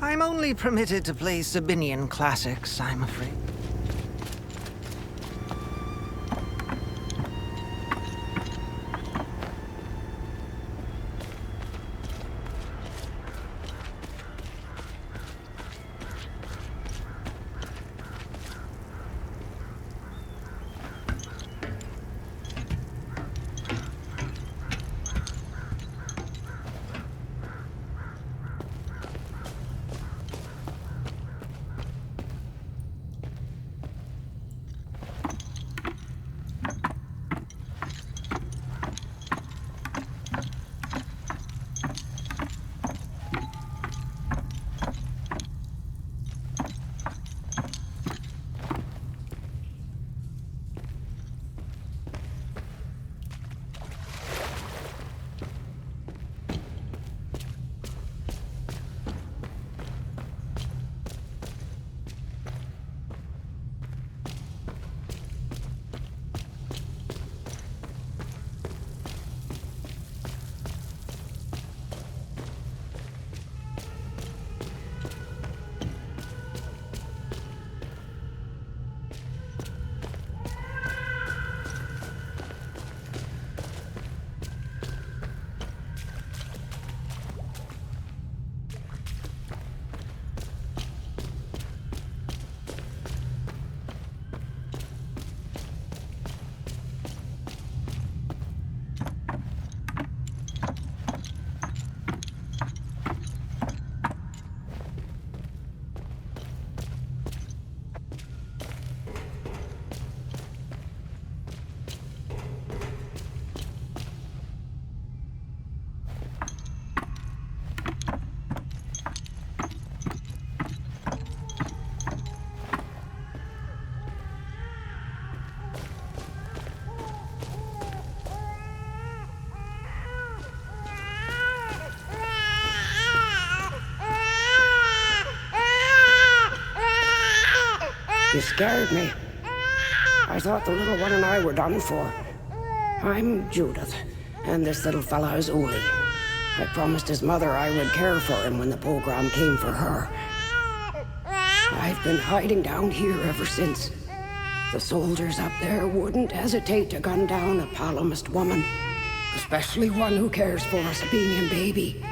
I'm only permitted to play Sabinian classics, I'm afraid. You scared me. I thought the little one and I were done for. I'm Judith, and this little fella is Uli. I promised his mother I would care for him when the program came for her. I've been hiding down here ever since. The soldiers up there wouldn't hesitate to gun down a palomist woman, especially one who cares for a Sabinian baby.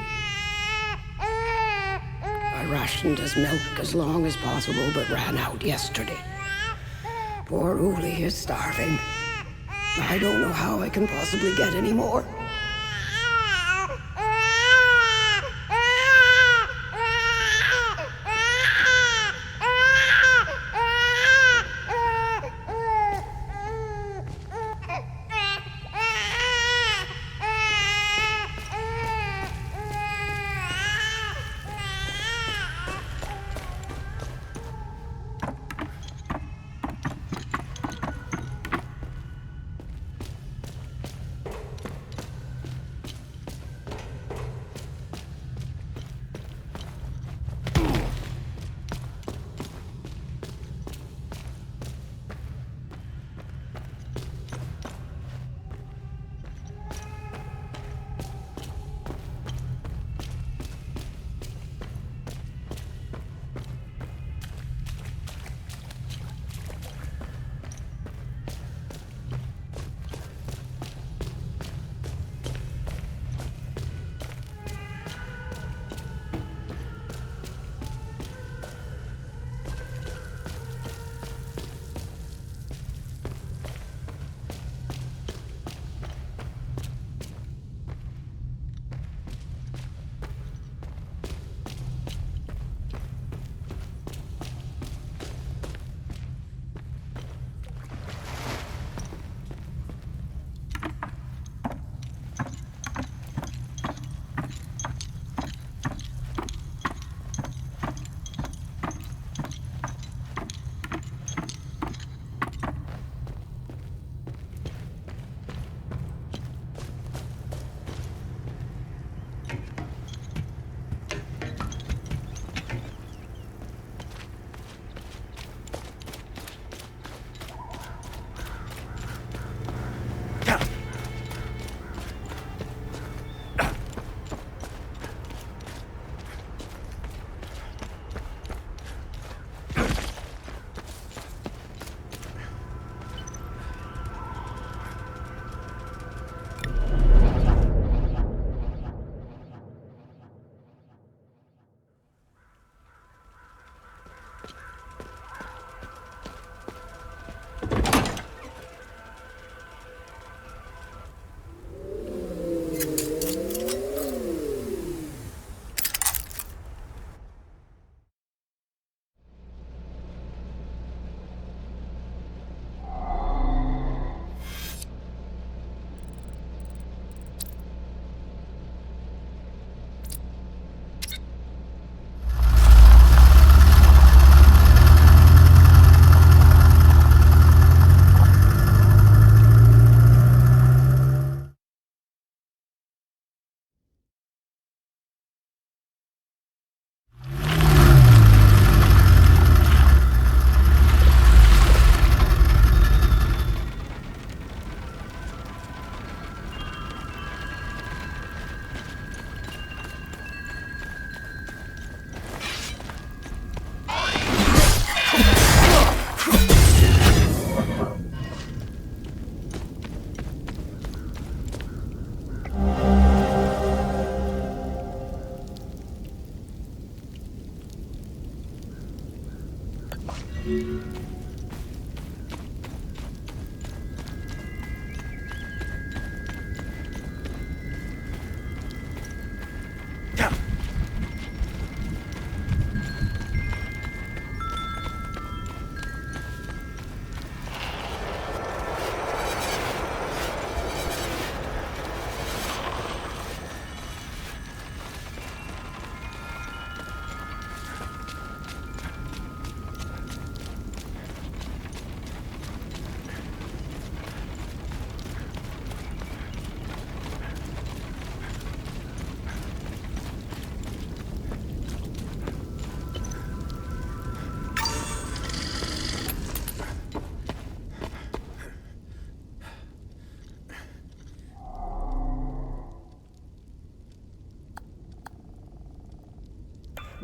I rationed his milk as long as possible, but ran out yesterday. Poor Uli is starving. I don't know how I can possibly get any more.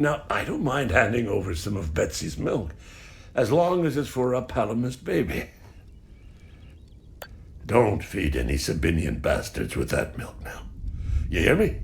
Now, I don't mind handing over some of Betsy's milk, as long as it's for a Palamist baby. Don't feed any Sabinian bastards with that milk now. You hear me?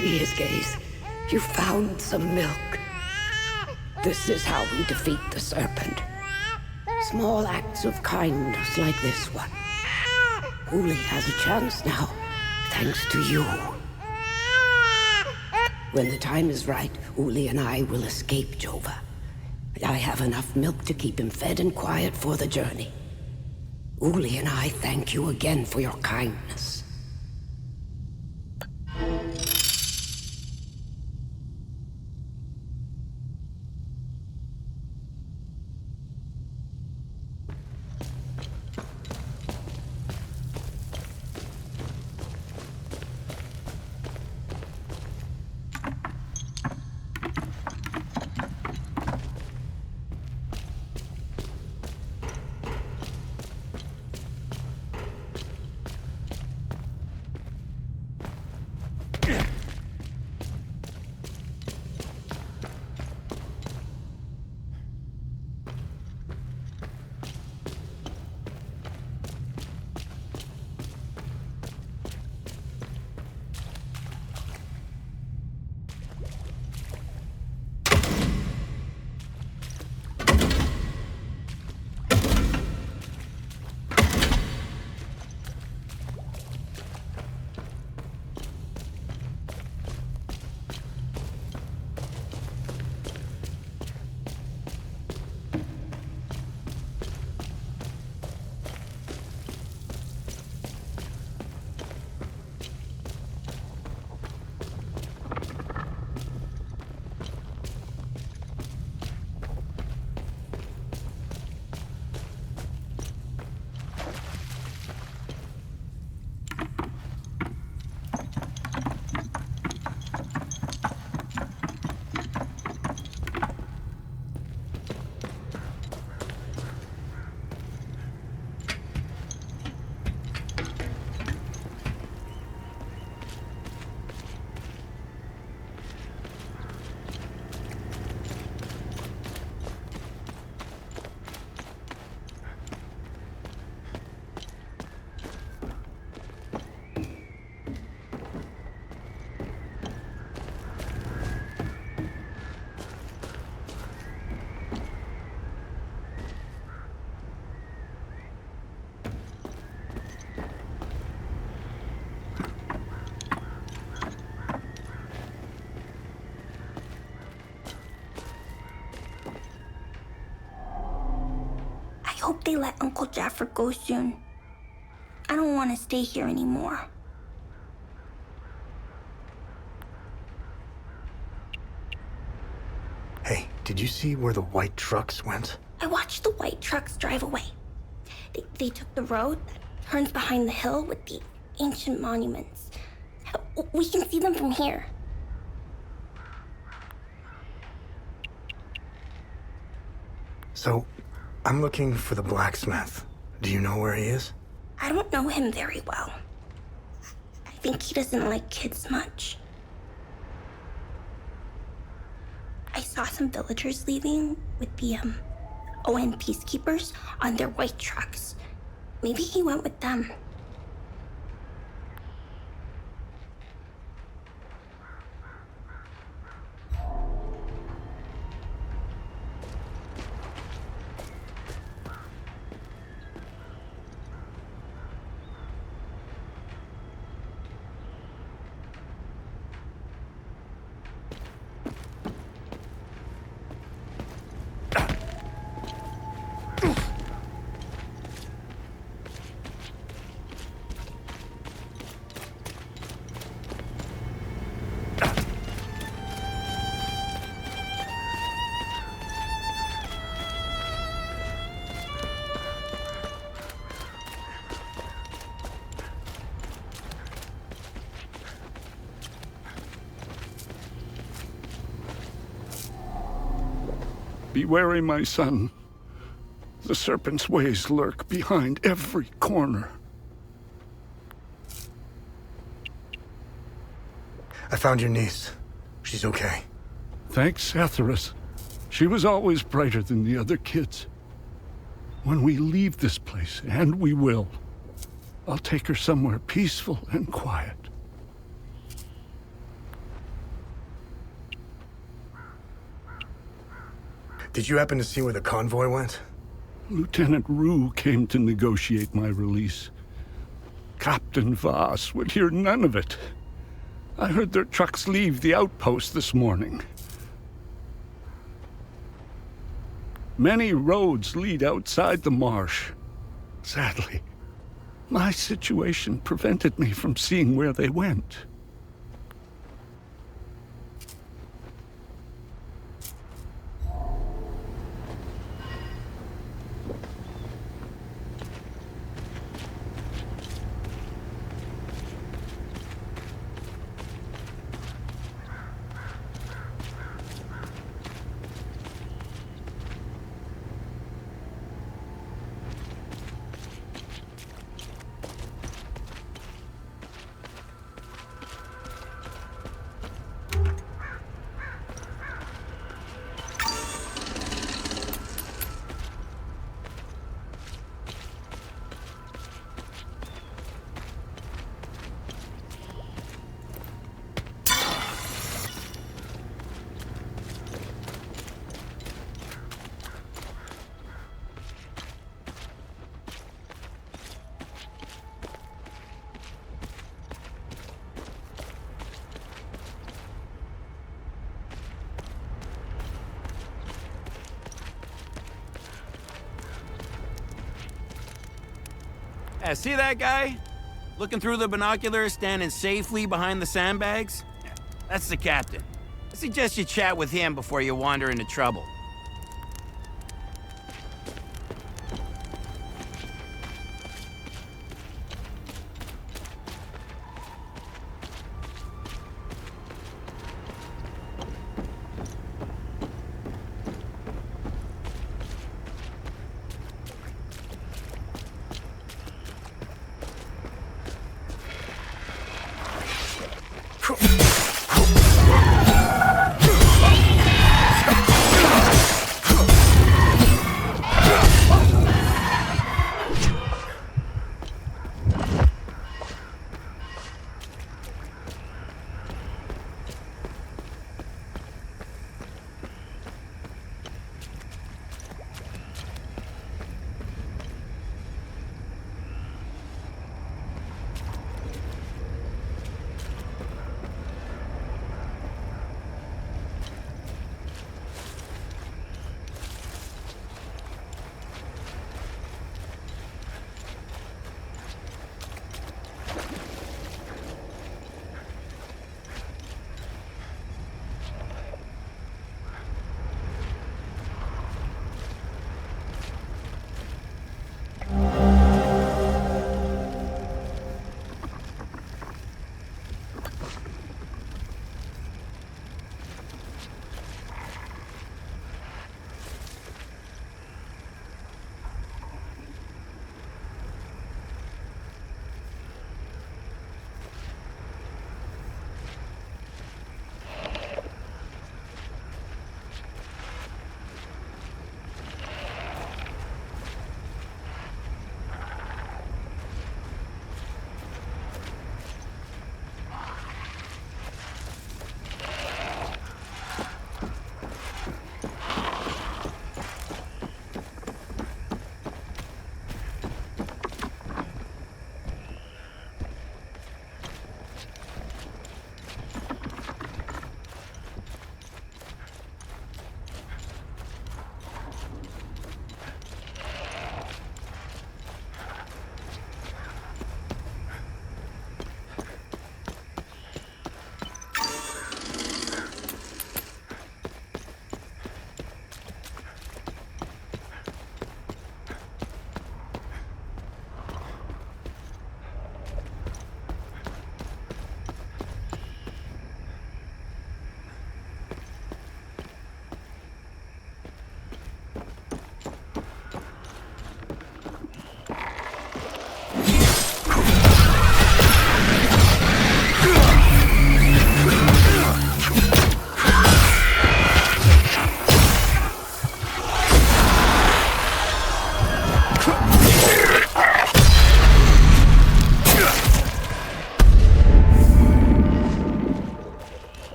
be his gaze. You found some milk. This is how we defeat the serpent. Small acts of kindness like this one. Uli has a chance now, thanks to you. When the time is right, Uli and I will escape Jova. I have enough milk to keep him fed and quiet for the journey. Uli and I thank you again for your kindness. I hope they let Uncle Jaffer go soon. I don't want to stay here anymore. Hey, did you see where the white trucks went? I watched the white trucks drive away. They took the road that turns behind the hill with the ancient monuments. We can see them from here. So, I'm looking for the blacksmith. Do you know where he is? I don't know him very well. I think he doesn't like kids much. I saw some villagers leaving with the, ON peacekeepers on their white trucks. Maybe he went with them. Be wary, my son. The serpent's ways lurk behind every corner. I found your niece. She's okay. Thanks, Atheris. She was always brighter than the other kids. When we leave this place, and we will, I'll take her somewhere peaceful and quiet. Did you happen to see where the convoy went? Lieutenant Rue came to negotiate my release. Captain Voss would hear none of it. I heard their trucks leave the outpost this morning. Many roads lead outside the marsh. Sadly, my situation prevented me from seeing where they went. See that guy? Looking through the binoculars, standing safely behind the sandbags? That's the captain. I suggest you chat with him before you wander into trouble.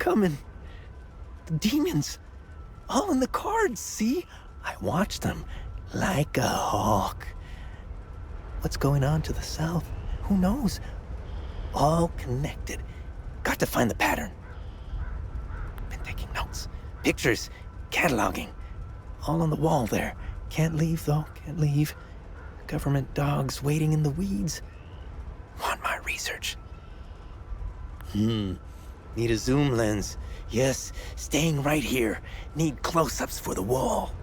coming. The demons. All in the cards, see? I watched them like a hawk. What's going on to the south? Who knows? All connected. Got to find the pattern. Been taking notes. Pictures. Cataloging. All on the wall there. Can't leave, though. Can't leave. Government dogs waiting in the weeds. Want my research. Need a zoom lens. Yes, staying right here. Need close-ups for the wall.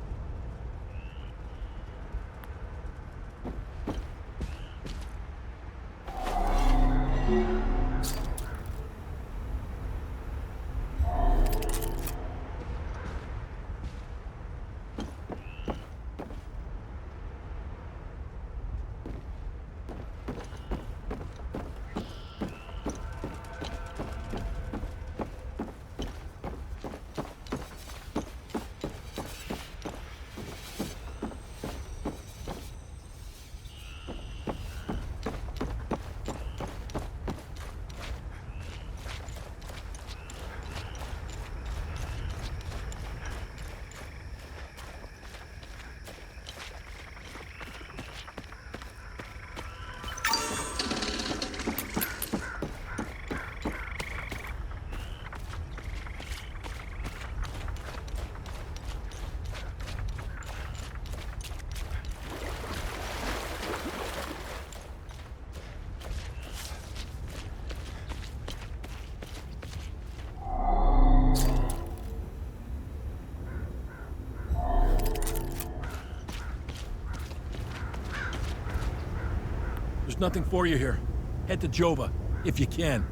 There's nothing for you here. Head to Jova, if you can.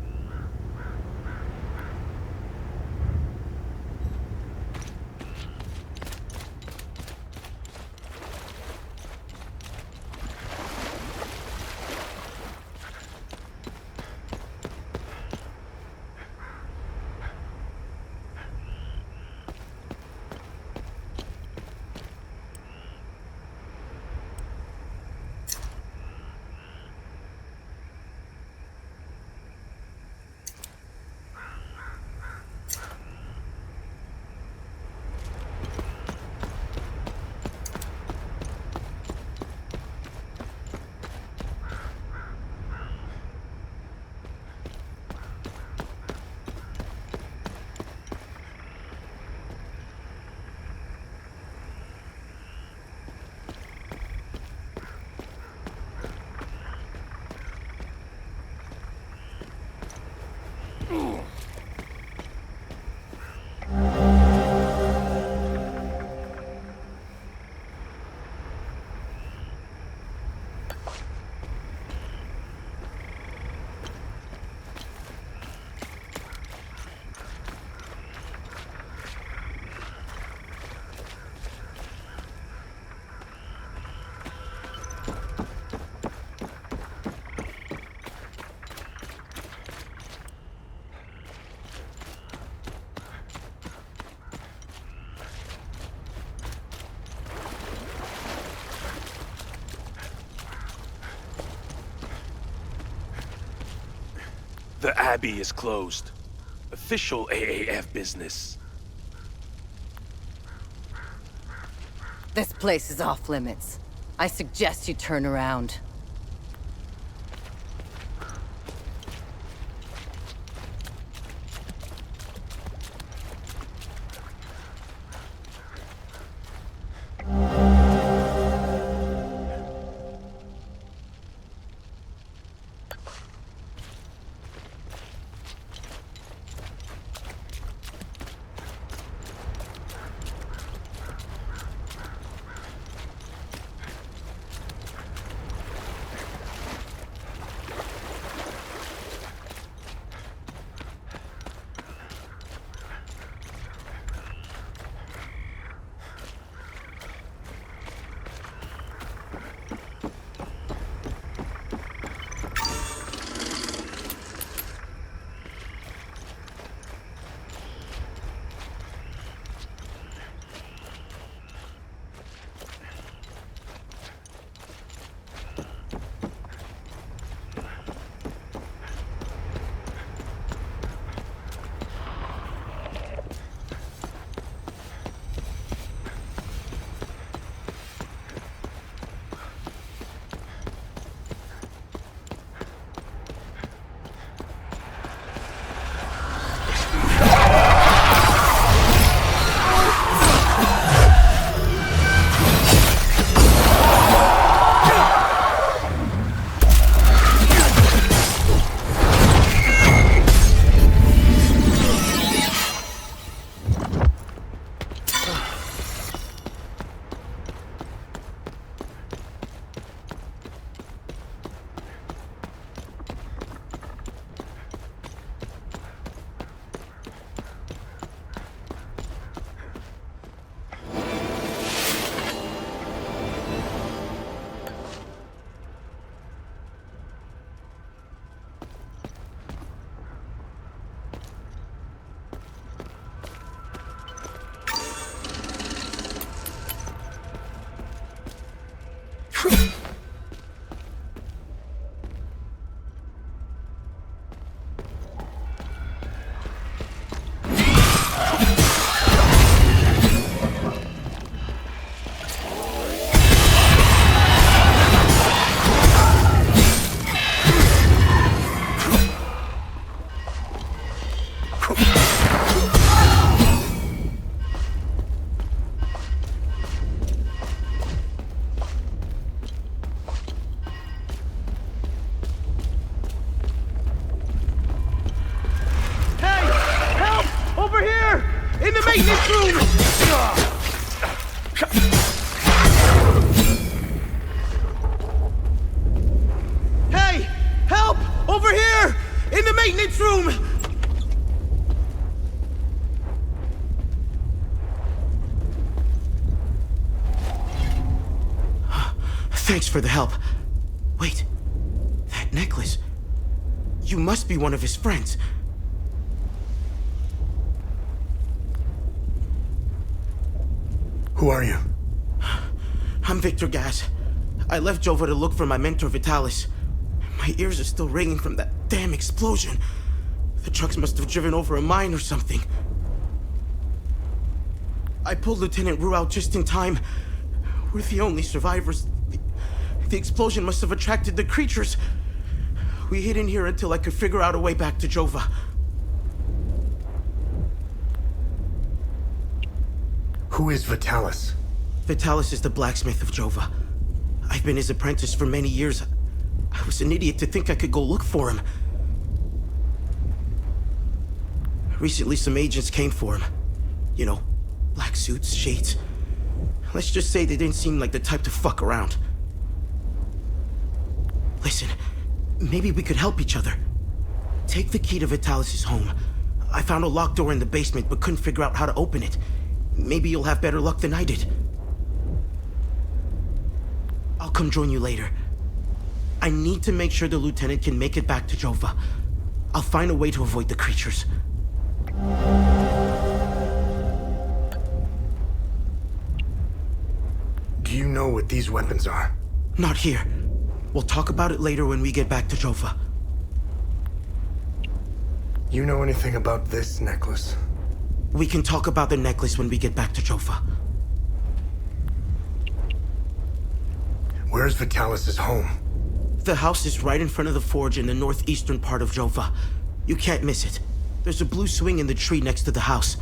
The Abbey is closed. Official AAF business. This place is off limits. I suggest you turn around. In the maintenance room! Hey! Help! Over here! In the maintenance room! Thanks for the help. Wait. That necklace. You must be one of his friends. Who are you? I'm Victor Gas. I left Jova to look for my mentor Vitalis. My ears are still ringing from that damn explosion. The trucks must have driven over a mine or something. I pulled Lieutenant Rue out just in time. We're the only survivors. The explosion must have attracted the creatures. We hid in here until I could figure out a way back to Jova. Who is Vitalis? Vitalis is the blacksmith of Jova. I've been his apprentice for many years. I was an idiot to think I could go look for him. Recently, some agents came for him. You know, black suits, shades. Let's just say they didn't seem like the type to fuck around. Listen, maybe we could help each other. Take the key to Vitalis' home. I found a locked door in the basement, but couldn't figure out how to open it. Maybe you'll have better luck than I did. I'll come join you later. I need to make sure the lieutenant can make it back to Jova. I'll find a way to avoid the creatures. Do you know what these weapons are? Not here. We'll talk about it later when we get back to Jova. You know anything about this necklace? We can talk about the necklace when we get back to Jova. Where's Vitalis' home? The house is right in front of the forge in the northeastern part of Jova. You can't miss it. There's a blue swing in the tree next to the house.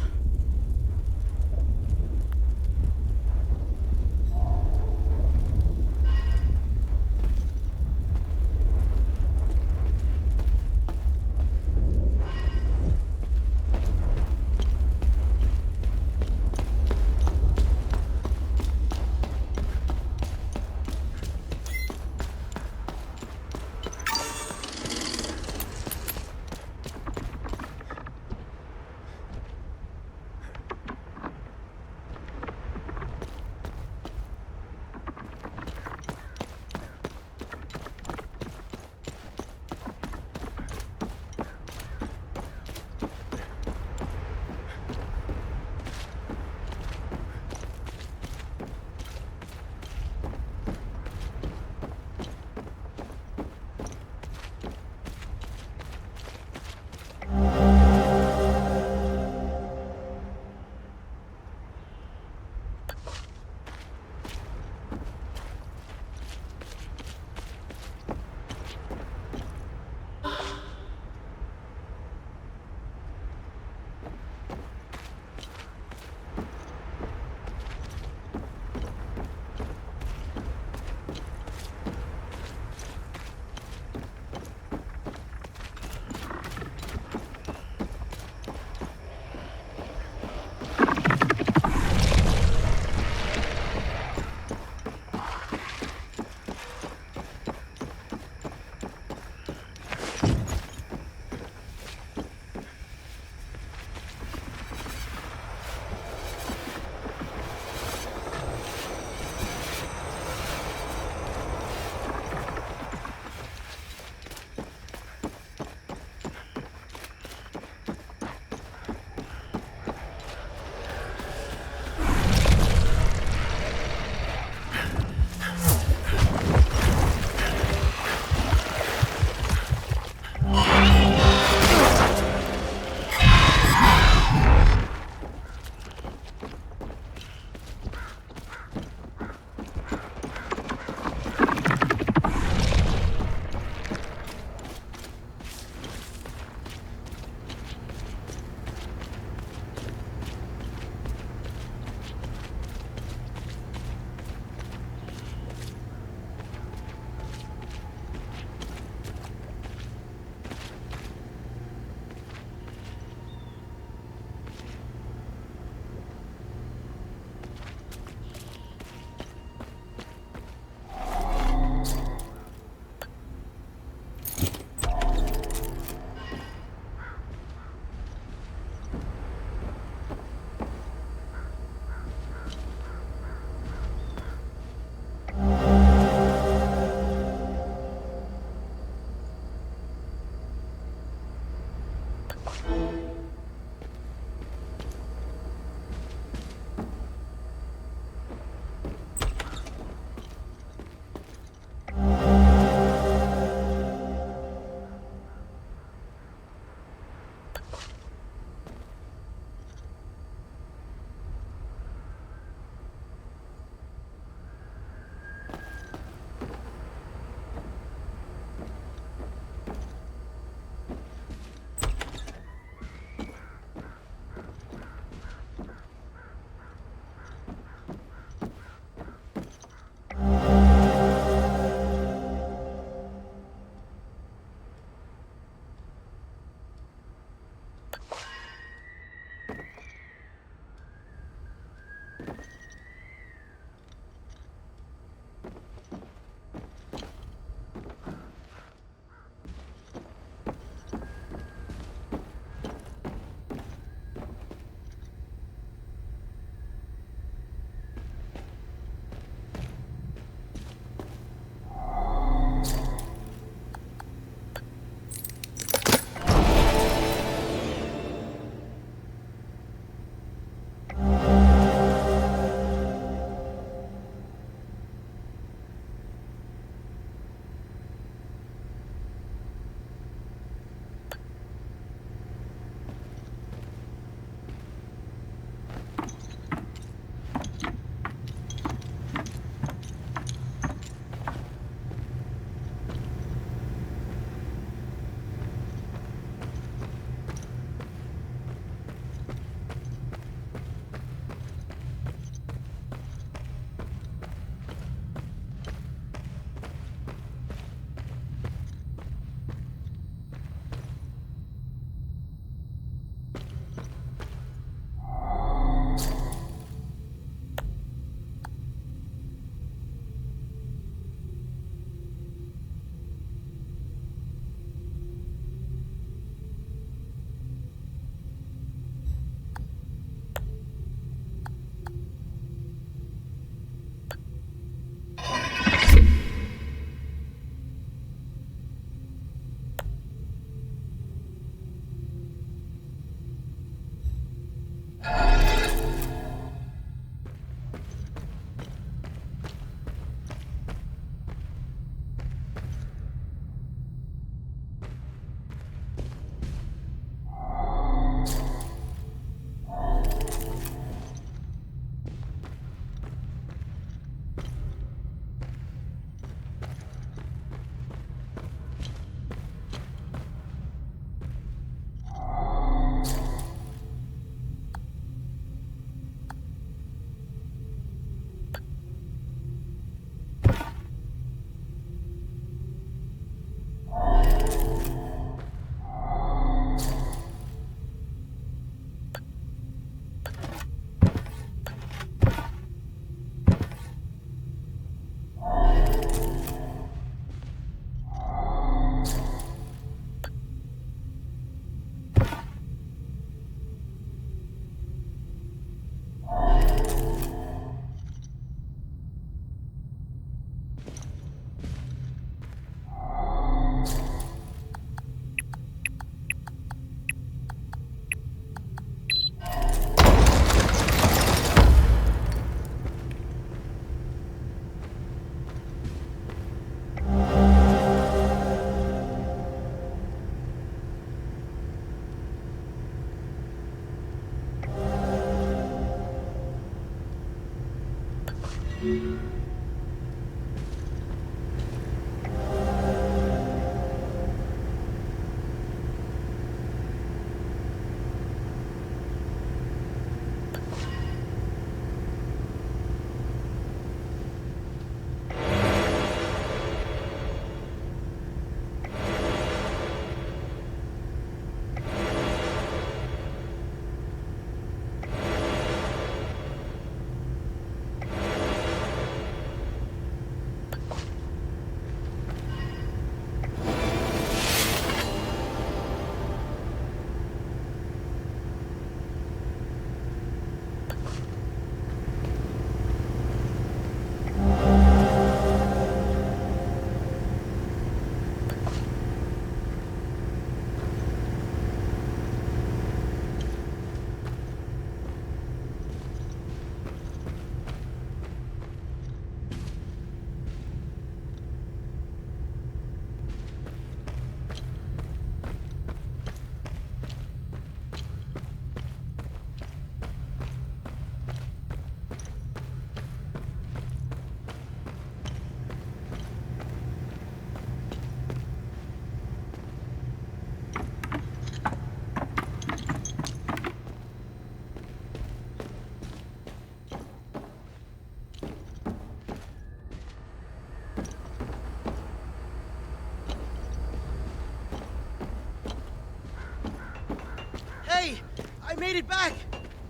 Hey! I made it back!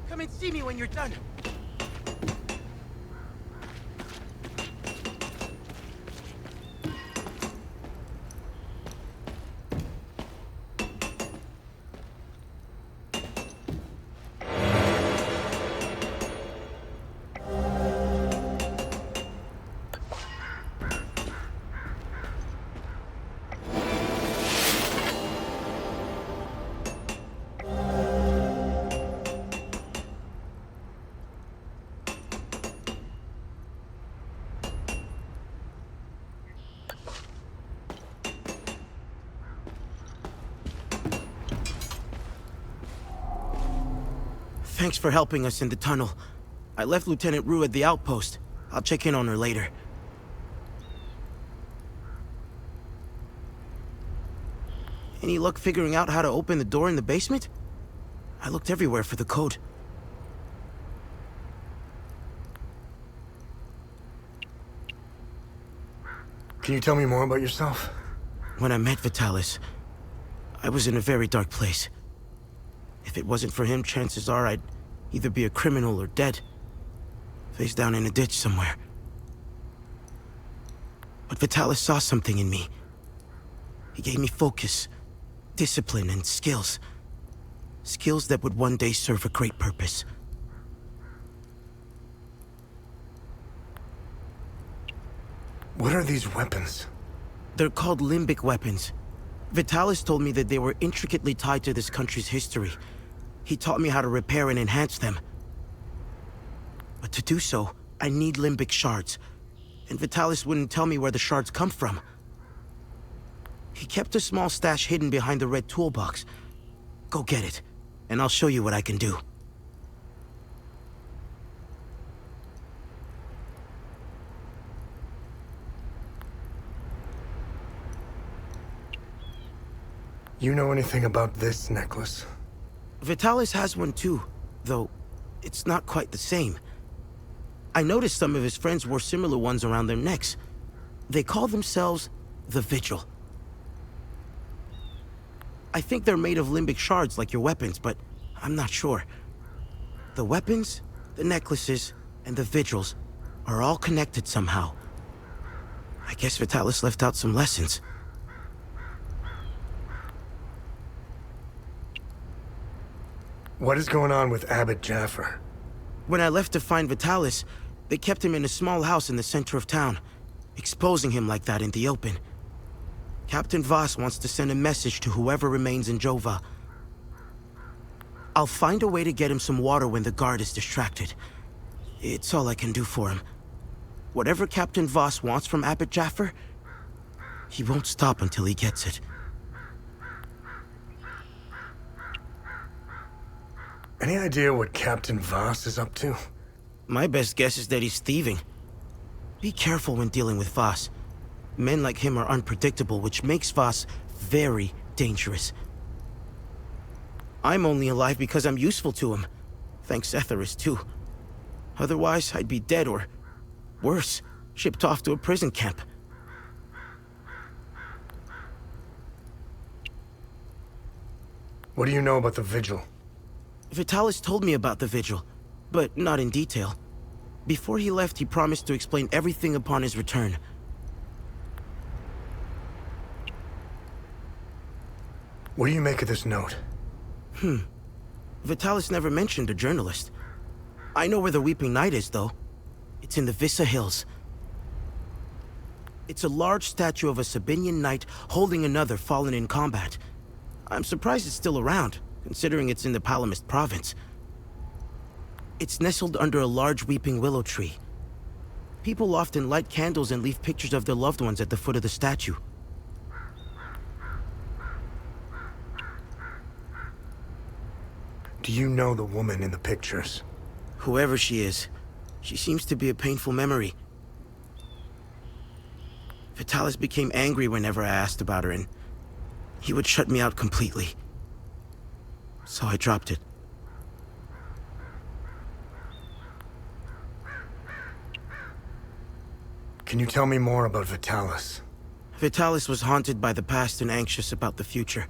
Come and see me when you're done. Thanks for helping us in the tunnel. I left Lieutenant Rue at the outpost. I'll check in on her later. Any luck figuring out how to open the door in the basement? I looked everywhere for the code. Can you tell me more about yourself? When I met Vitalis, I was in a very dark place. If it wasn't for him, chances are I'd either be a criminal or dead. Face down in a ditch somewhere. But Vitalis saw something in me. He gave me focus, discipline, and skills. Skills that would one day serve a great purpose. What are these weapons? They're called limbic weapons. Vitalis told me that they were intricately tied to this country's history. He taught me how to repair and enhance them. But to do so, I need limbic shards. And Vitalis wouldn't tell me where the shards come from. He kept a small stash hidden behind the red toolbox. Go get it, and I'll show you what I can do. You know anything about this necklace? Vitalis has one too, though it's not quite the same. I noticed some of his friends wore similar ones around their necks. They call themselves the Vigil. I think they're made of limbic shards like your weapons, but I'm not sure. The weapons, the necklaces, and the Vigils are all connected somehow. I guess Vitalis left out some lessons. What is going on with Abbot Jaffer? When I left to find Vitalis, they kept him in a small house in the center of town, exposing him like that in the open. Captain Voss wants to send a message to whoever remains in Jova. I'll find a way to get him some water when the guard is distracted. It's all I can do for him. Whatever Captain Voss wants from Abbot Jaffer, he won't stop until he gets it. Any idea what Captain Voss is up to? My best guess is that he's thieving. Be careful when dealing with Voss. Men like him are unpredictable, which makes Voss very dangerous. I'm only alive because I'm useful to him. Thanks Etheris, too. Otherwise, I'd be dead or, worse, shipped off to a prison camp. What do you know about the Vigil? Vitalis told me about the Vigil, but not in detail. Before he left, he promised to explain everything upon his return. What do you make of this note? Vitalis never mentioned a journalist. I know where the Weeping Knight is, though. It's in the Vissa Hills. It's a large statue of a Sabinian knight holding another fallen in combat. I'm surprised it's still around, considering it's in the Palamist province. It's nestled under a large weeping willow tree. People often light candles and leave pictures of their loved ones at the foot of the statue. Do you know the woman in the pictures? Whoever she is, she seems to be a painful memory. Vitalis became angry whenever I asked about her, and he would shut me out completely. So I dropped it. Can you tell me more about Vitalis? Vitalis was haunted by the past and anxious about the future.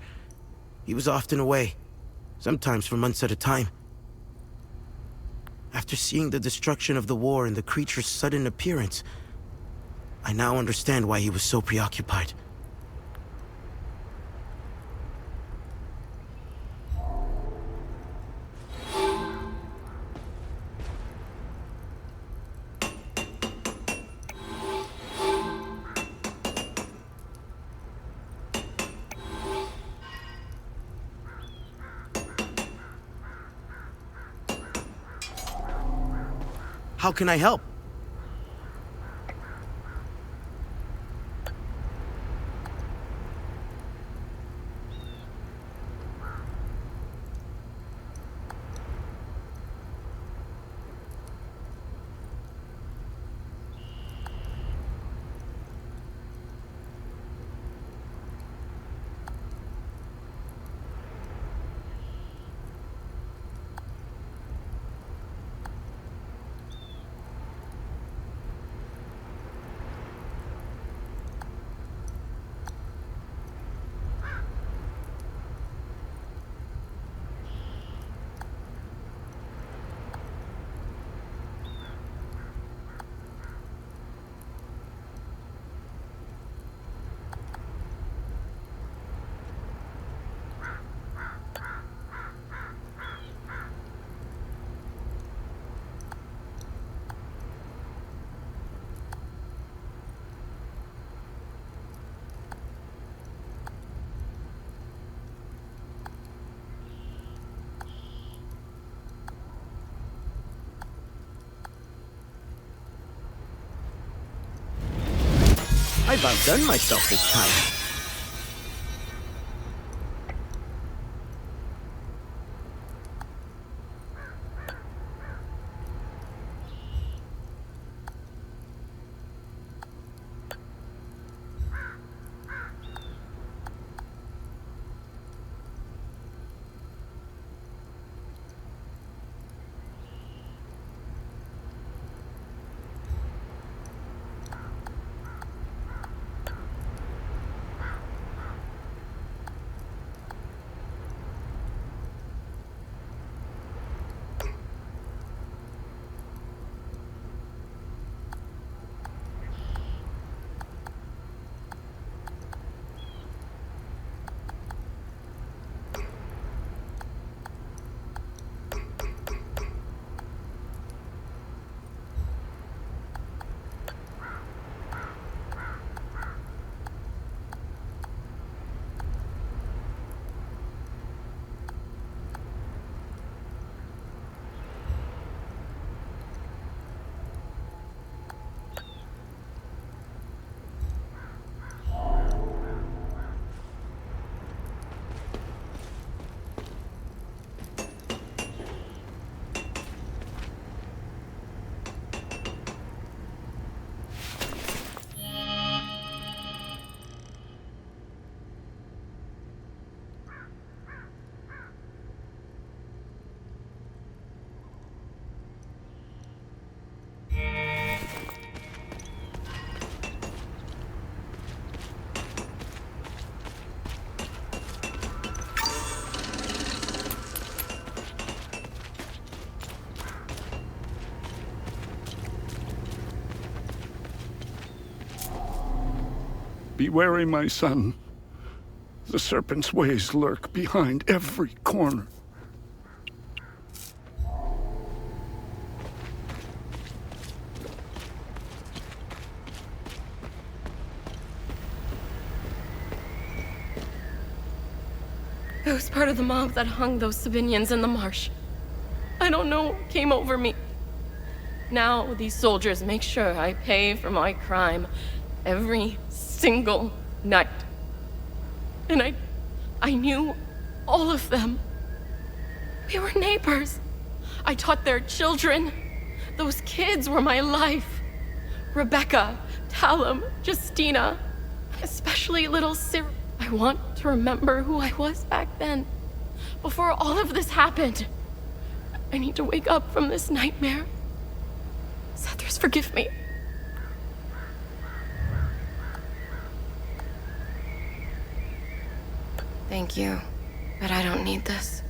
He was often away, sometimes for months at a time. After seeing the destruction of the war and the creature's sudden appearance, I now understand why he was so preoccupied. How can I help? I've outdone myself this time. Be wary, my son. The serpent's ways lurk behind every corner. I was part of the mob that hung those civilians in the marsh. I don't know what came over me. Now these soldiers make sure I pay for my crime every single night. And I knew all of them. We were neighbors. I taught their children. Those kids were my life. Rebecca, Talum, Justina, especially little Sarah. I want to remember who I was back then, before all of this happened. I need to wake up from this nightmare. Sethers, forgive me. Thank you, but I don't need this.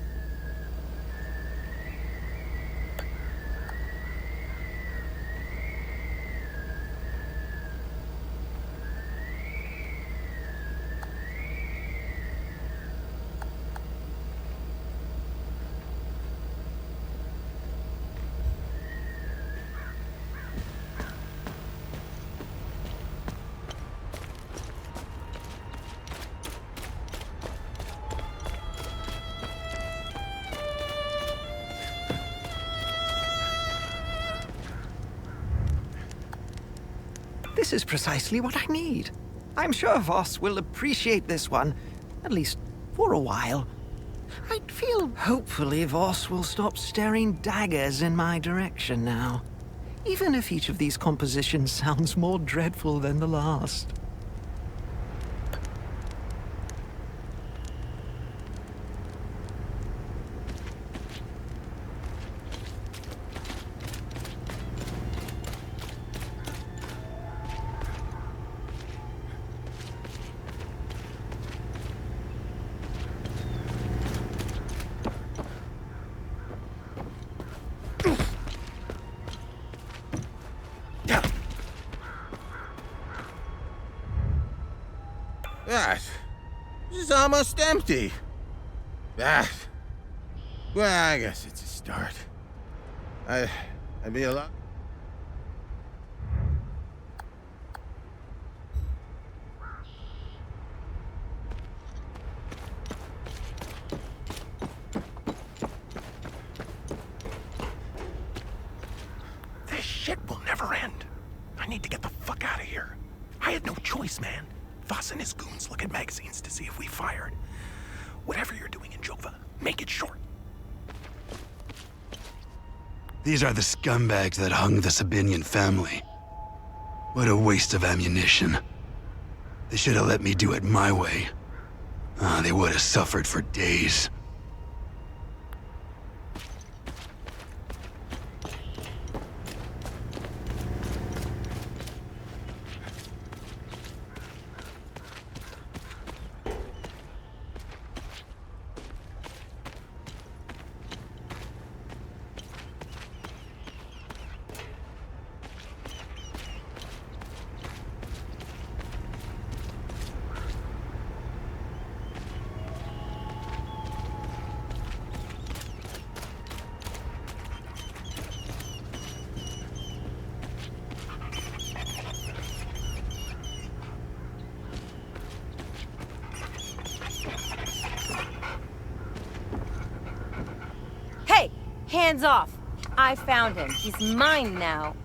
This is precisely what I need. I'm sure Voss will appreciate this one, at least for a while. I feel hopefully Voss will stop staring daggers in my direction now, even if each of these compositions sounds more dreadful than the last. That is almost empty. That. Well, I guess it's a start. I'd be a lot. This shit will never end. I need to get the fuck out of here. I had no choice, man. Voss and his goons look at magazines to see if we fired. Whatever you're doing in Jova, make it short. These are the scumbags that hung the Sabinian family. What a waste of ammunition. They should have let me do it my way. They would have suffered for days. Hands off! I found him. He's mine now.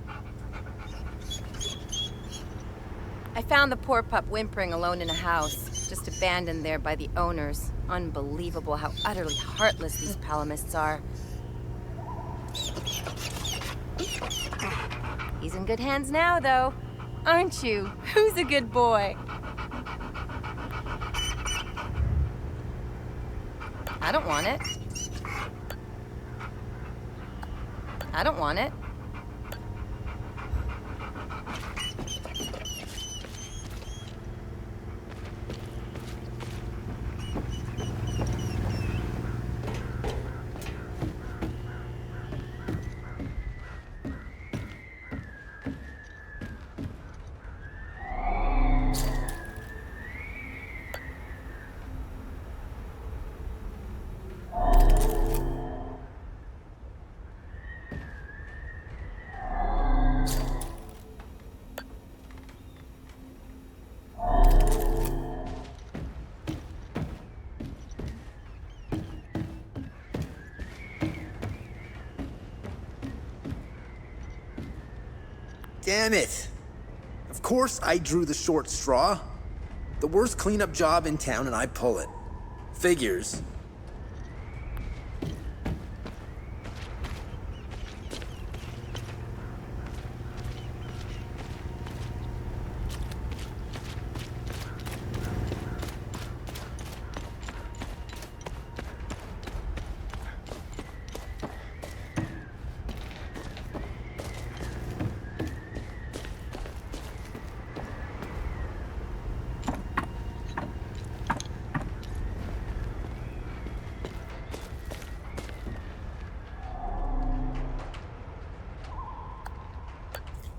I found the poor pup whimpering alone in a house, just abandoned there by the owners. Unbelievable how utterly heartless these palamists are. He's in good hands now, though. Aren't you? Who's a good boy? I don't want it. I don't want it. Damn it. Of course I drew the short straw. The worst cleanup job in town and I pull it. Figures.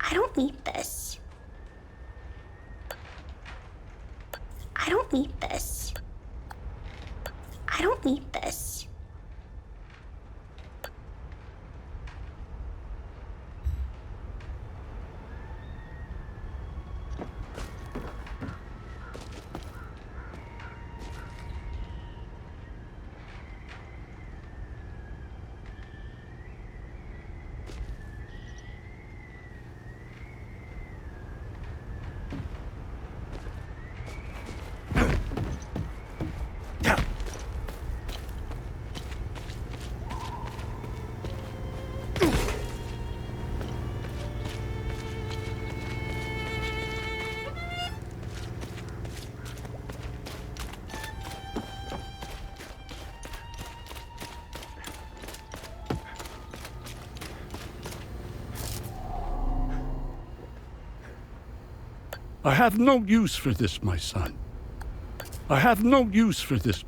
I don't need this. I don't need this. I don't need this. I have no use for this, my son. I have no use for this.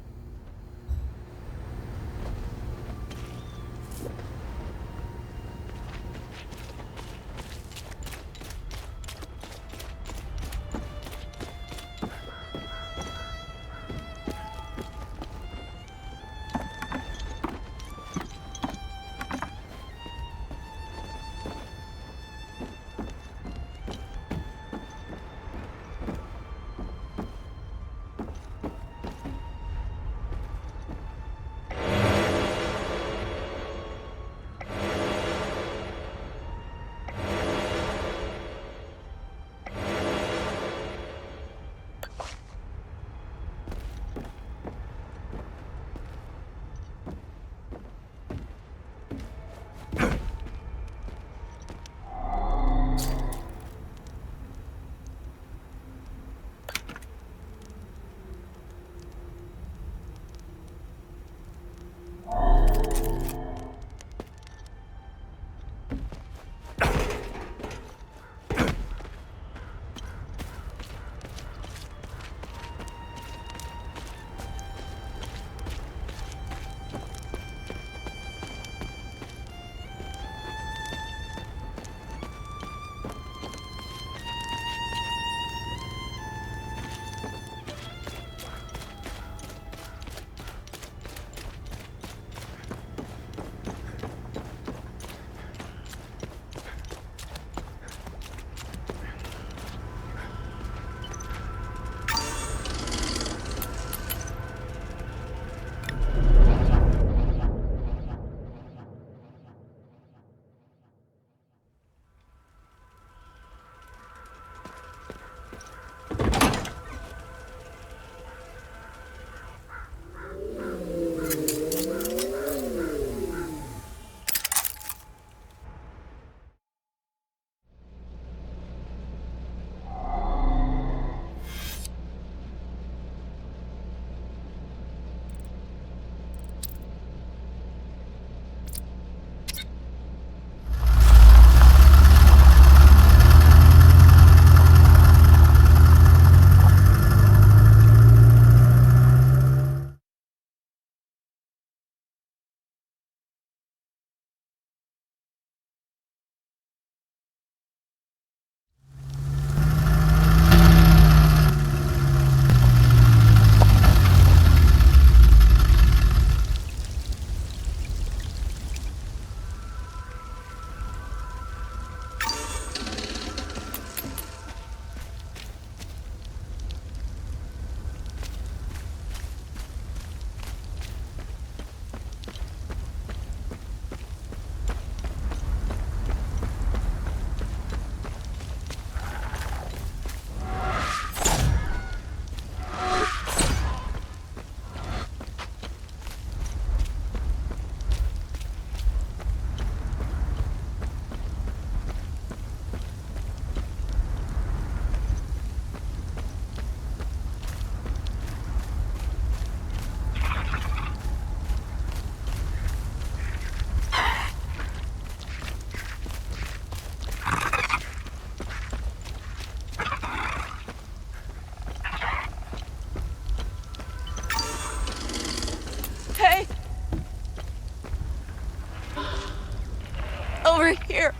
Over here.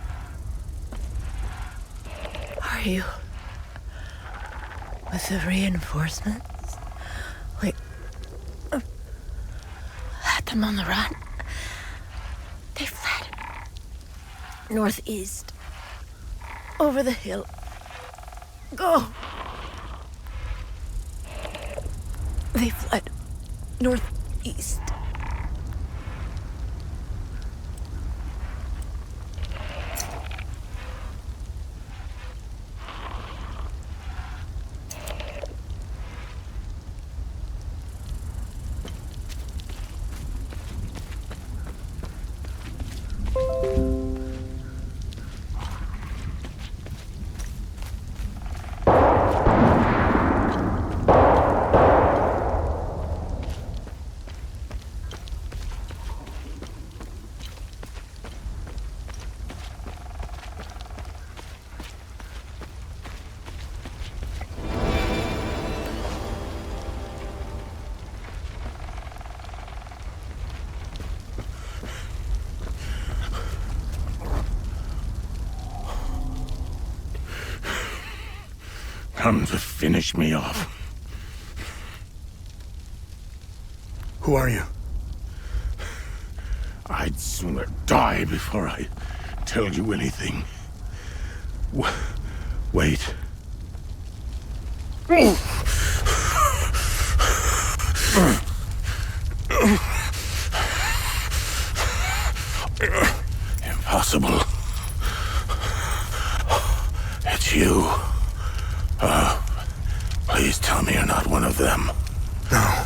Are you with the reinforcements? Wait. Had them on the run. They fled. Northeast. Over the hill. Go. They fled. Northeast. Come to finish me off. Who are you? I'd sooner die before I tell you anything. Wait. Impossible. It's you. Please tell me you're not one of them. No.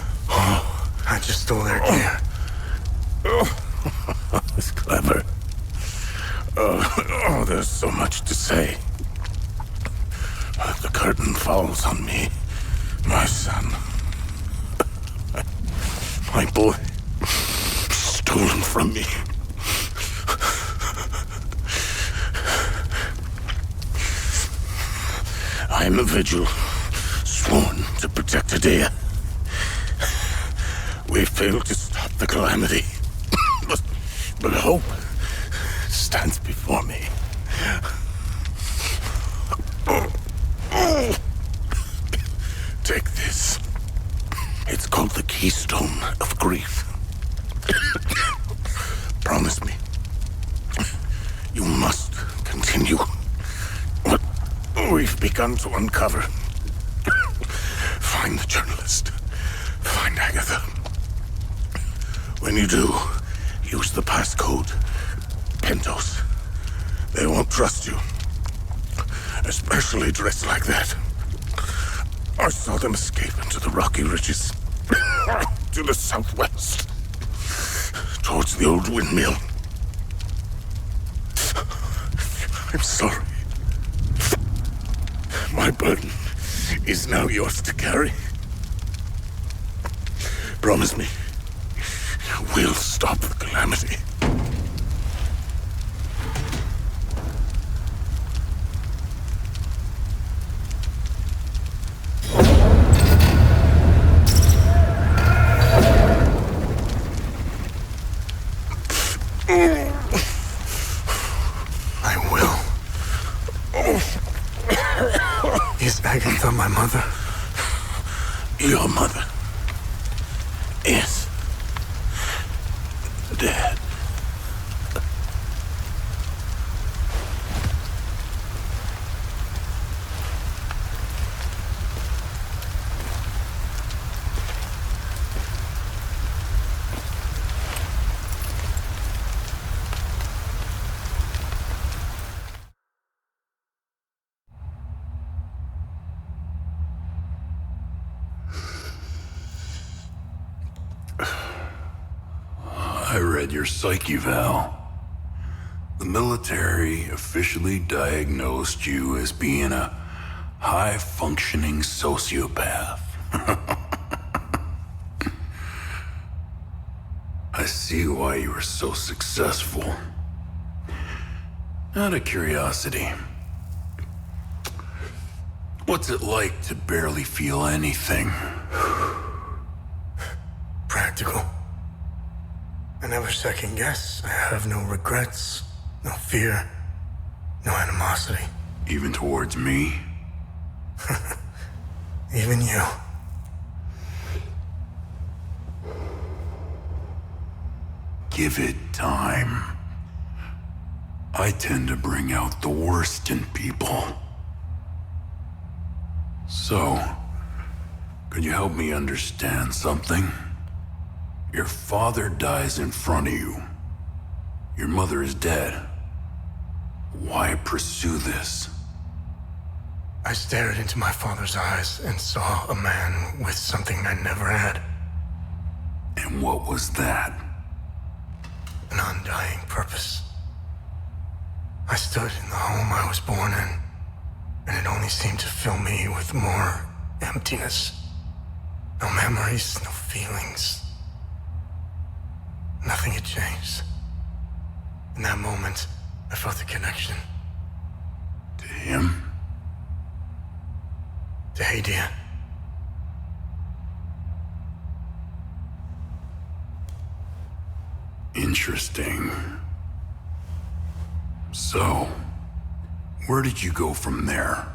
I just stole their gear. It's clever. There's so much to say. But the curtain falls on me, my son. My boy, stolen from me. I am a vigil, sworn to protect Adea. We failed to stop the calamity, but hope stands before me. Take this. It's called the Keystone of Grief. Promise me, you must continue what we've begun to uncover. Find the journalist. Find Agatha. When you do, use the passcode Pentos. They won't trust you, especially dressed like that. I saw them escape into the rocky ridges to the southwest, towards the old windmill. I'm sorry. My burden is now yours to carry. Promise me, we'll stop the calamity. I will. Is Agatha my mother? Your mother is dead. I read your psyche, Val. The military officially diagnosed you as being a high-functioning sociopath. I see why you were so successful. Out of curiosity, what's it like to barely feel anything? Practical. I never second guess. I have no regrets, no fear, no animosity. Even towards me? Even you. Give it time. I tend to bring out the worst in people. So, could you help me understand something? Your father dies in front of you. Your mother is dead. Why pursue this? I stared into my father's eyes and saw a man with something I never had. And what was that? An undying purpose. I stood in the home I was born in, and it only seemed to fill me with more emptiness. No memories, no feelings. Nothing had changed. In that moment, I felt a connection. To him? To Adea. Interesting. So, where did you go from there?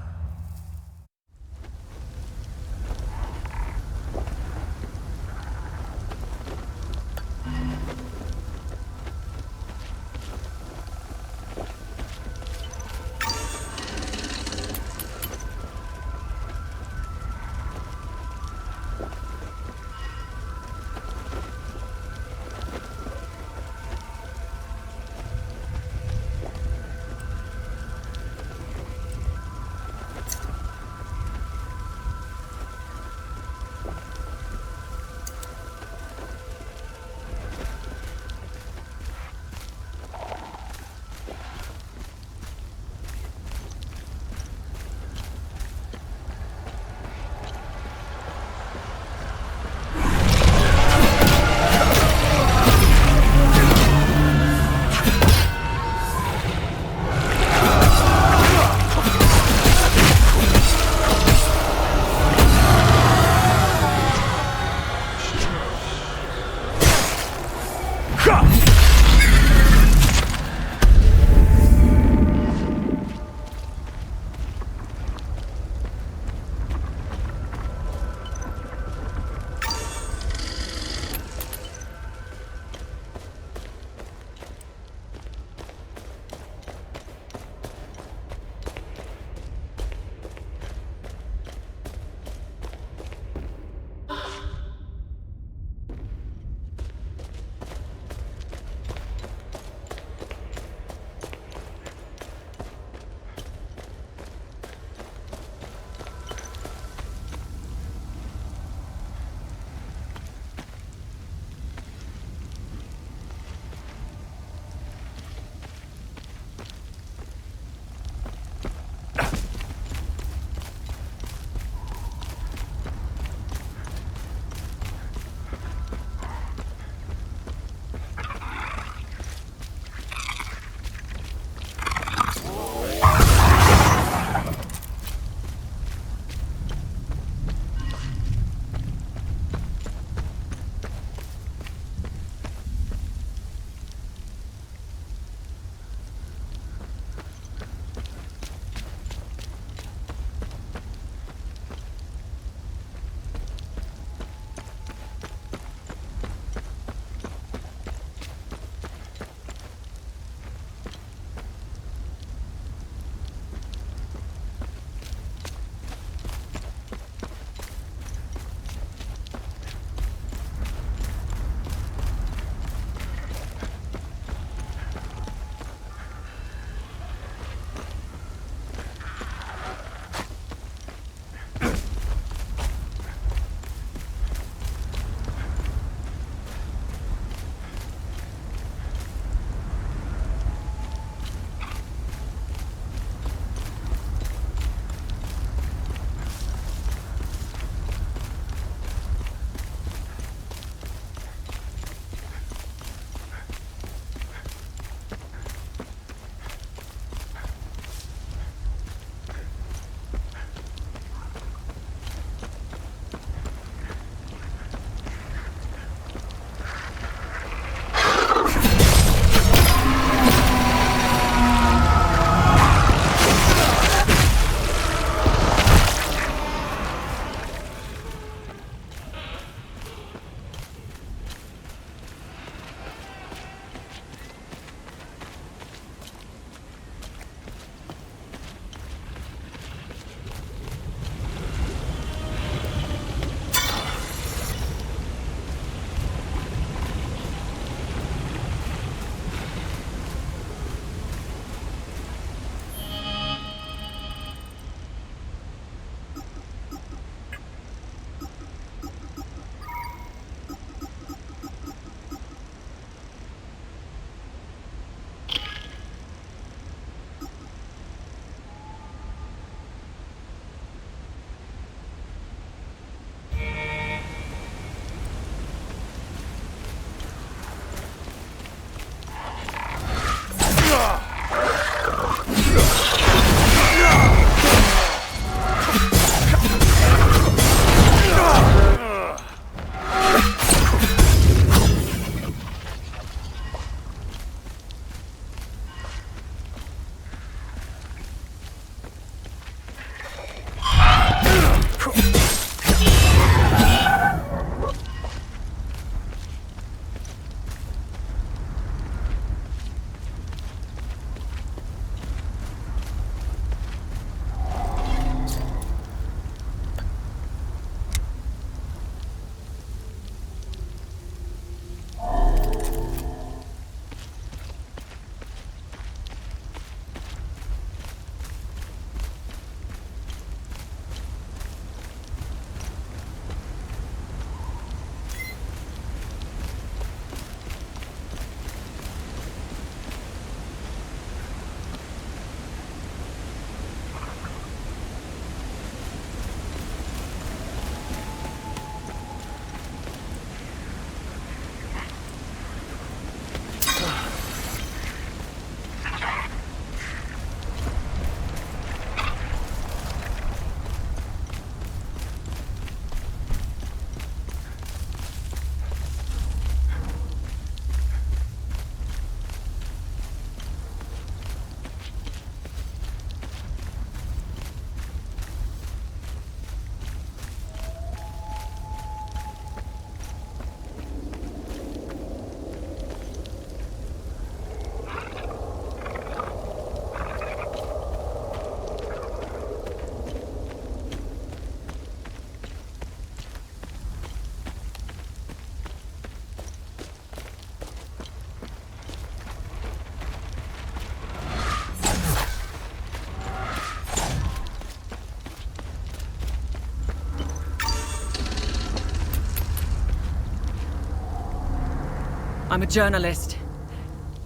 I'm a journalist.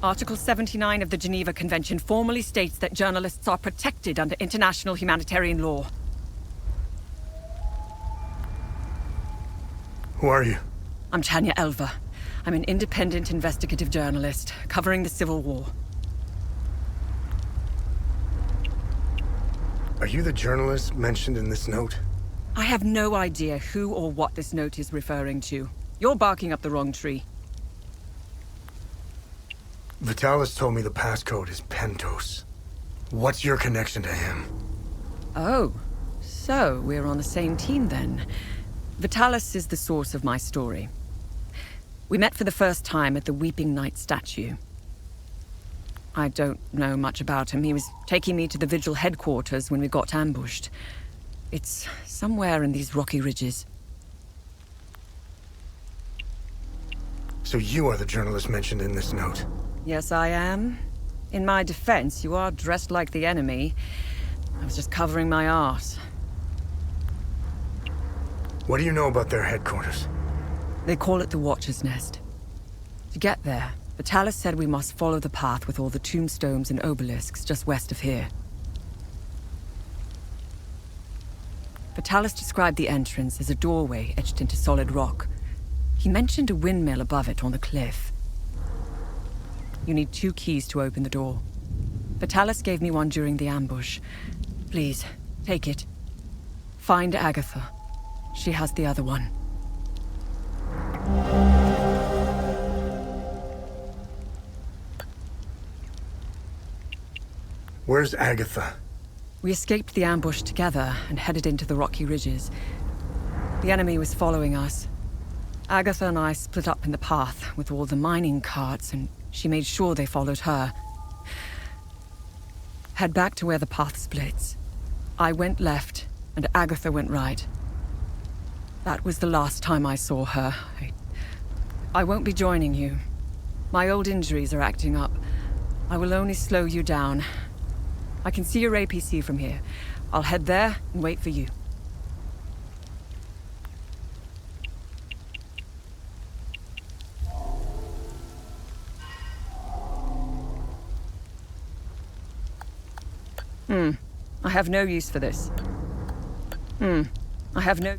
Article 79 of the Geneva Convention formally states that journalists are protected under international humanitarian law. Who are you? I'm Tanya Elva. I'm an independent investigative journalist covering the Civil War. Are you the journalist mentioned in this note? I have no idea who or what this note is referring to. You're barking up the wrong tree. Vitalis told me the passcode is Pentos. What's your connection to him? Oh, so we're on the same team then. Vitalis is the source of my story. We met for the first time at the Weeping Knight statue. I don't know much about him. He was taking me to the Vigil headquarters when we got ambushed. It's somewhere in these rocky ridges. So you are the journalist mentioned in this note? Yes, I am. In my defense, you are dressed like the enemy. I was just covering my arse. What do you know about their headquarters? They call it the Watcher's Nest. To get there, Vitalis said we must follow the path with all the tombstones and obelisks just west of here. Vitalis described the entrance as a doorway etched into solid rock. He mentioned a windmill above it on the cliff. You need 2 keys to open the door. Vitalis gave me one during the ambush. Please, take it. Find Agatha. She has the other one. Where's Agatha? We escaped the ambush together and headed into the rocky ridges. The enemy was following us. Agatha and I split up in the path with all the mining carts, and she made sure they followed her. Head back to where the path splits. I went left, and Agatha went right. That was the last time I saw her. I won't be joining you. My old injuries are acting up. I will only slow you down. I can see your APC from here. I'll head there and wait for you. I have no use for this. I have no...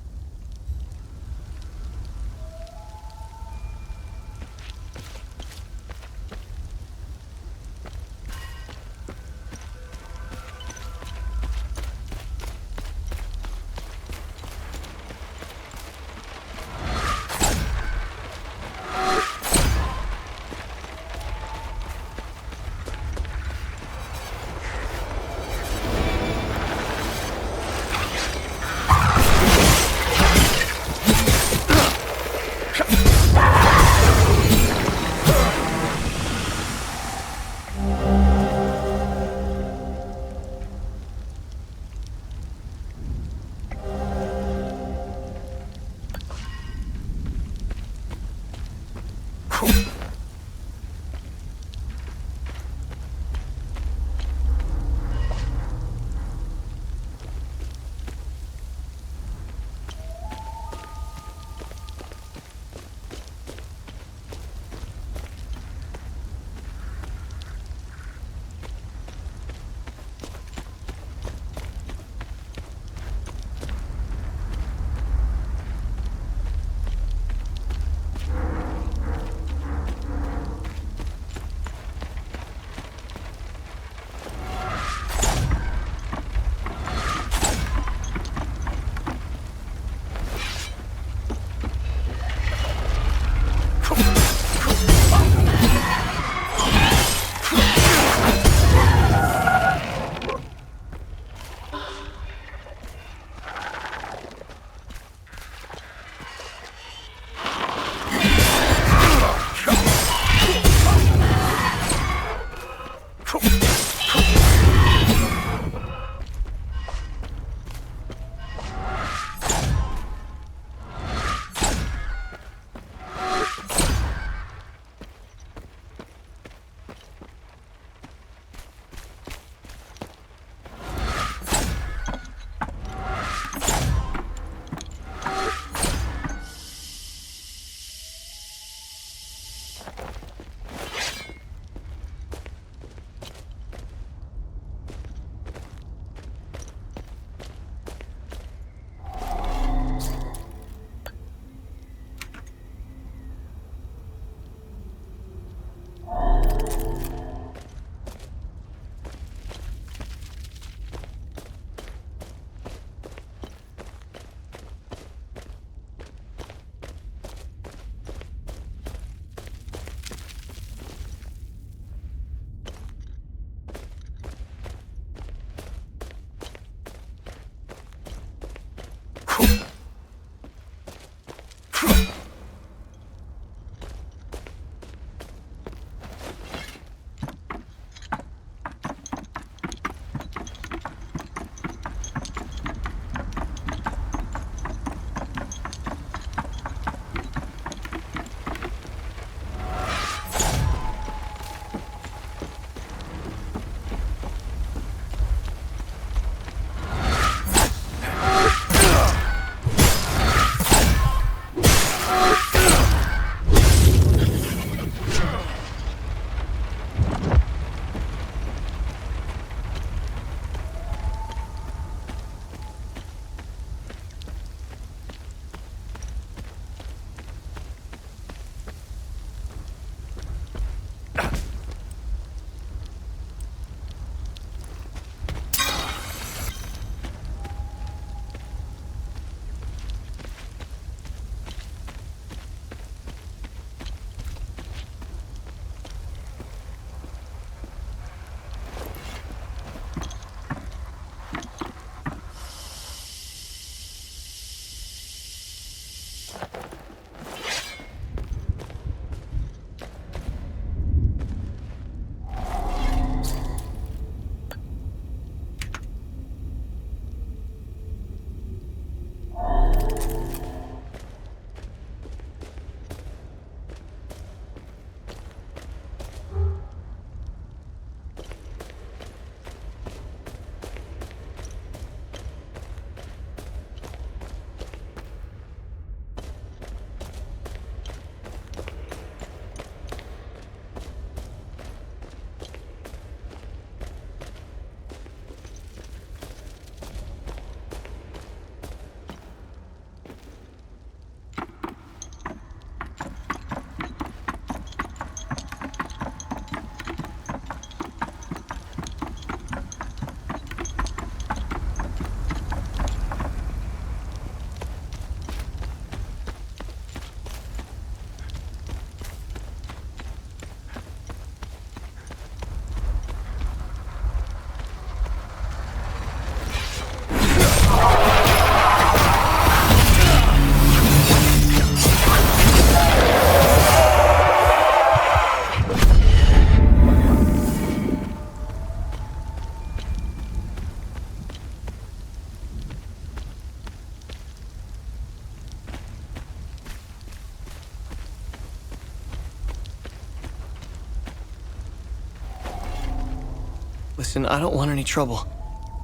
Listen, I don't want any trouble.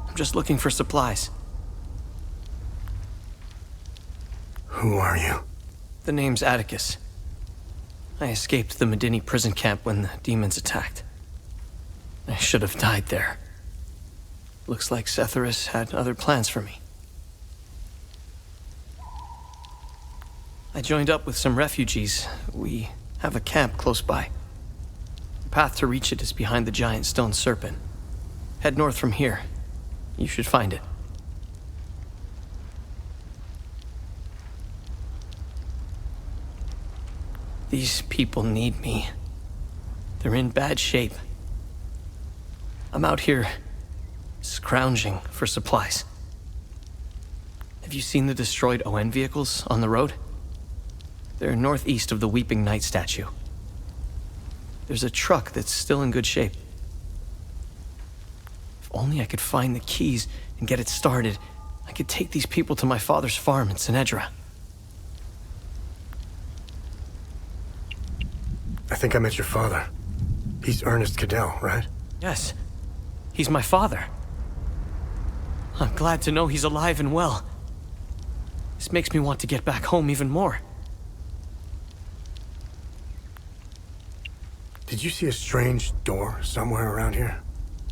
I'm just looking for supplies. Who are you? The name's Atticus. I escaped the Medini prison camp when the demons attacked. I should have died there. Looks like Setharus had other plans for me. I joined up with some refugees. We have a camp close by. The path to reach it is behind the giant stone serpent. Head north from here. You should find it. These people need me. They're in bad shape. I'm out here scrounging for supplies. Have you seen the destroyed ON vehicles on the road? They're northeast of the Weeping Knight statue. There's a truck that's still in good shape. If only I could find the keys and get it started, I could take these people to my father's farm in Sinedra. I think I met your father. He's Ernest Cadell, right? Yes. He's my father. I'm glad to know he's alive and well. This makes me want to get back home even more. Did you see a strange door somewhere around here?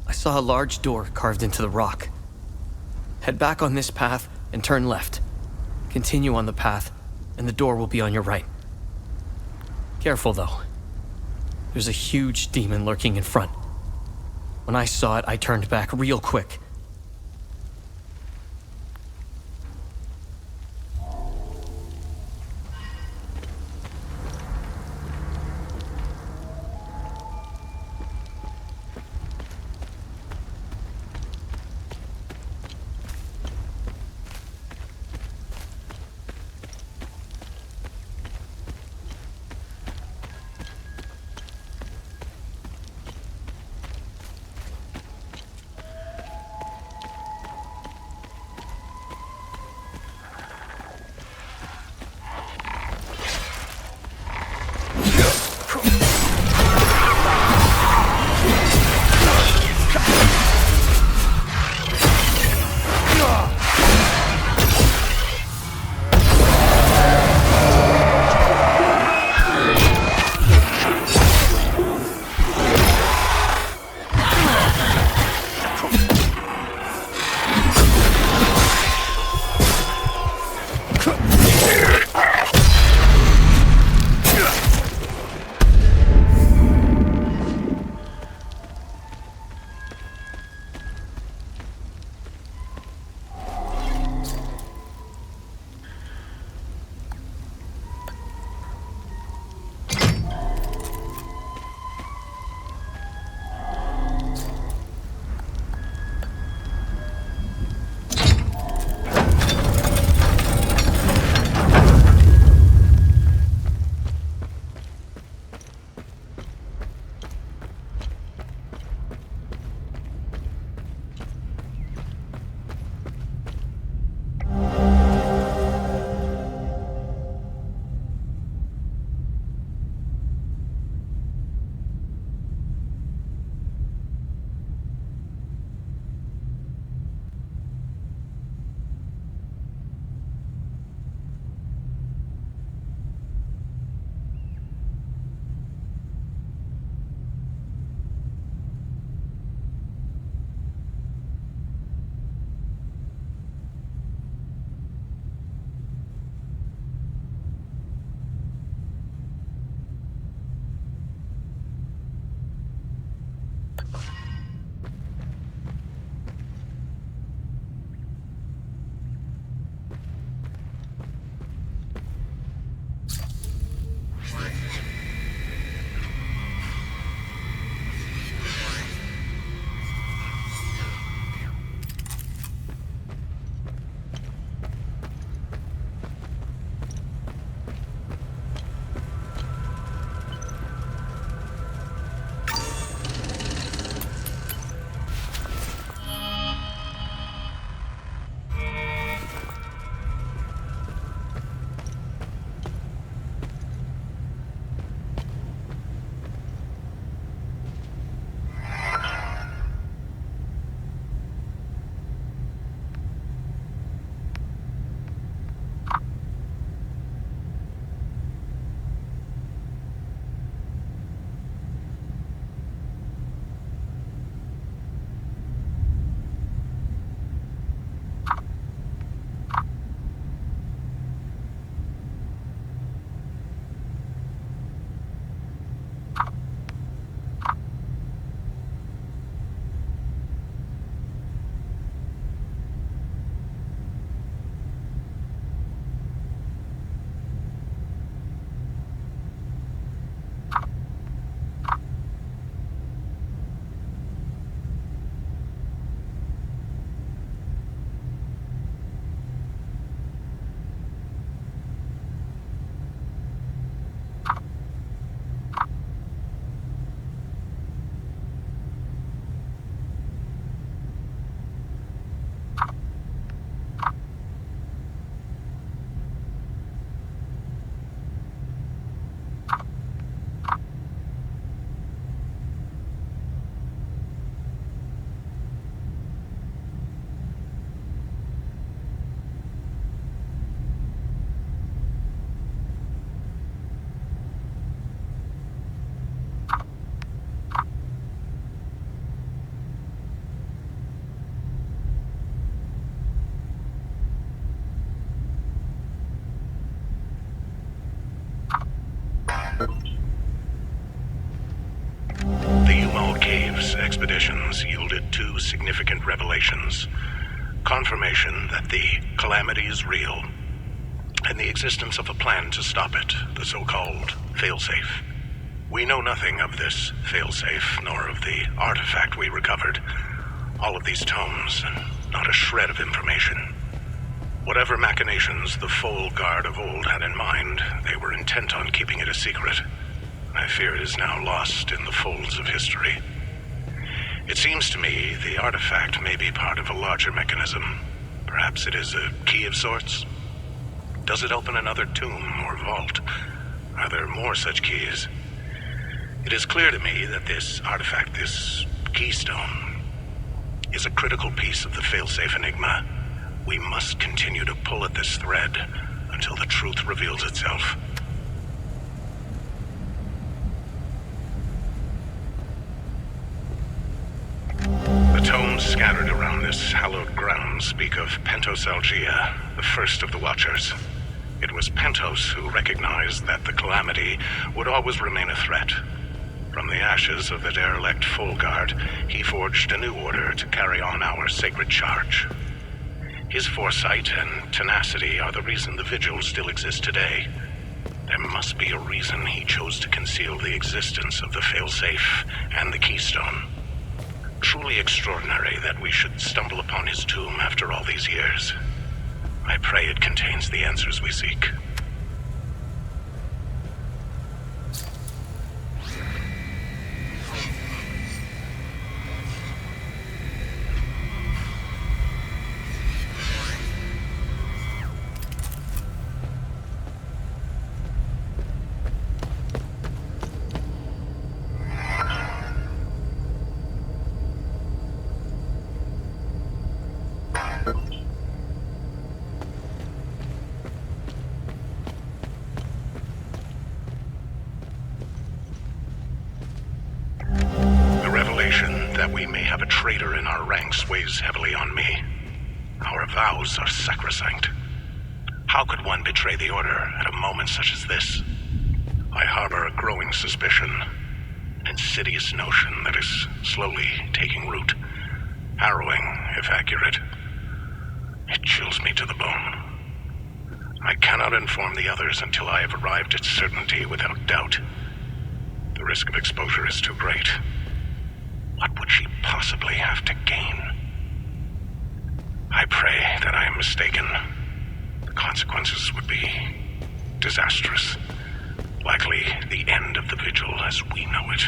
I saw a large door carved into the rock. Head back on this path and turn left. Continue on the path, and the door will be on your right. Careful, though. There's a huge demon lurking in front. When I saw it, I turned back real quick. previous expeditions yielded 2 significant revelations. Confirmation that the calamity is real, and the existence of a plan to stop it, the so-called failsafe. We know nothing of this failsafe, nor of the artifact we recovered. All of these tomes, and not a shred of information. Whatever machinations the Foal Guard of old had in mind, they were intent on keeping it a secret. I fear it is now lost in the folds of history. It seems to me the artifact may be part of a larger mechanism. Perhaps it is a key of sorts? Does it open another tomb or vault? Are there more such keys? It is clear to me that this artifact, this keystone, is a critical piece of the failsafe enigma. We must continue to pull at this thread until the truth reveals itself. The tomes scattered around this hallowed ground speak of Pentosalgia, the first of the Watchers. It was Pentos who recognized that the calamity would always remain a threat. From the ashes of the derelict Foal Guard, he forged a new order to carry on our sacred charge. His foresight and tenacity are the reason the Vigil still exists today. There must be a reason he chose to conceal the existence of the failsafe and the keystone. Truly extraordinary that we should stumble upon his tomb after all these years. I pray it contains the answers we seek. That we may have a traitor in our ranks weighs heavily on me. Our vows are sacrosanct. How could one betray the Order at a moment such as this? I harbor a growing suspicion, an insidious notion that is slowly taking root. Harrowing, if accurate. It chills me to the bone. I cannot inform the others until I have arrived at certainty without doubt. The risk of exposure is too great. What would she possibly have to gain? I pray that I am mistaken. The consequences would be disastrous. Likely the end of the Vigil as we know it.